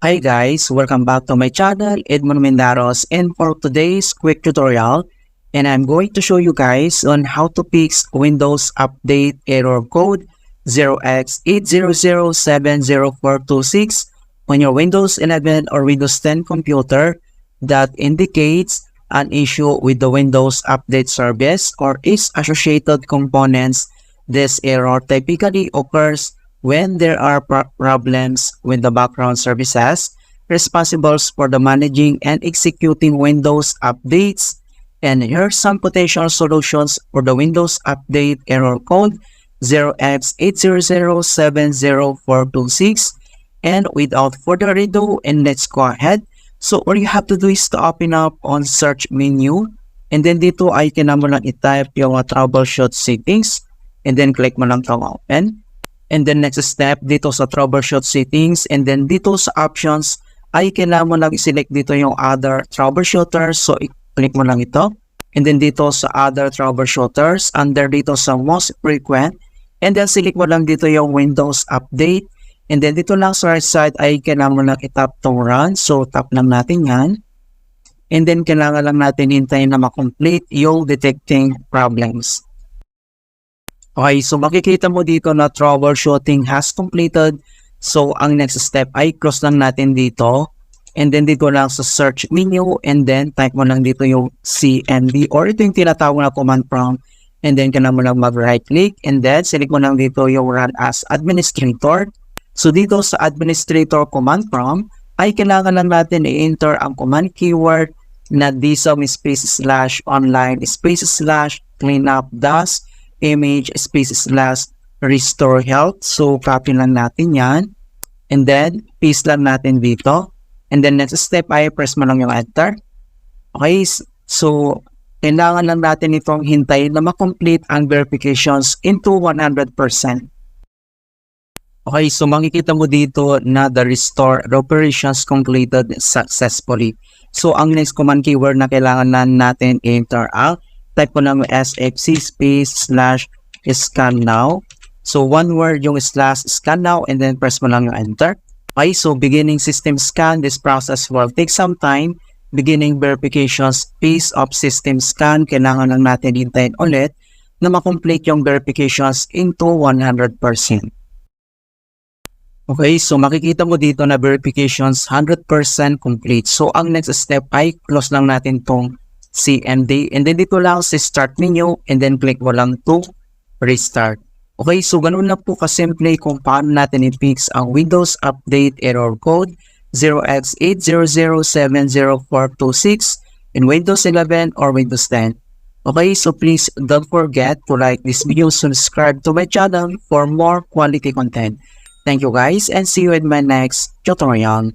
Hi guys, welcome back to my channel, Edmund Mindaros, and for today's quick tutorial, and I'm going to show you guys on how to fix Windows Update error code 0x80070426 on your Windows 11 or Windows 10 computer that indicates an issue with the Windows Update service or its associated components. This error typically occurs when there are problems with the background services responsible for the managing and executing Windows updates. And here's some potential solutions for the Windows Update error code 0x80070426. And without further ado, and let's go ahead. So all you have to do is to open up on search menu, and then dito ay kailangan mo lang i-type yung troubleshoot settings, and then click mo lang itong open. And then next step dito sa troubleshoot settings, and then dito sa options ay kailangan mo lang i-select dito yung other troubleshooters. So i-click mo lang ito, and then dito sa other troubleshooters, under dito sa most frequent, and then select mo lang dito yung Windows Update. And then dito lang sa right side ay kailangan mo lang i-tap tong run. So tap lang natin yan. And then kailangan lang natin hintayin na ma-complete yung detecting problems. Okay, so makikita mo dito na troubleshooting has completed. So ang next step ay close lang natin dito. And then dito lang sa search menu, and then type mo lang dito yung CMD or ito yung tinatawag na command prompt. And then kailangan mo lang mag-right click, and then select mo lang dito yung run as administrator. So dito sa administrator command prompt ay kailangan lang natin i-enter ang command keyword na dism /online/cleanup-image/RestoreHealth. So copy lang natin yan, and then paste lang natin dito, and then next step ay press mo lang yung enter. Okay, so kailangan lang natin itong hintayin na ma-complete ang verifications into 100%. Okay, so makikita mo dito na the restore operations completed successfully. So ang next command keyword na kailangan na natin enter ang type ko ng scan now. So one word yung /scan now, and then press mo lang yung enter. Okay, so beginning system scan, this process will take some time. Beginning verifications, phase of system scan, kailangan lang natin hintayin ulit na ma-complete yung verifications into 100%. Okay, so makikita mo dito na verifications 100% complete. So ang next step ay close lang natin tong CMD, and then dito lang sa start menu, and then click mo lang to restart. Okay, so ganun na po kasimple kung paano natin i-fix ang Windows Update error code 0x80070426 in Windows 11 or Windows 10. Okay, so please don't forget to like this video, subscribe to my channel for more quality content. Thank you guys, and see you in my next tutorial.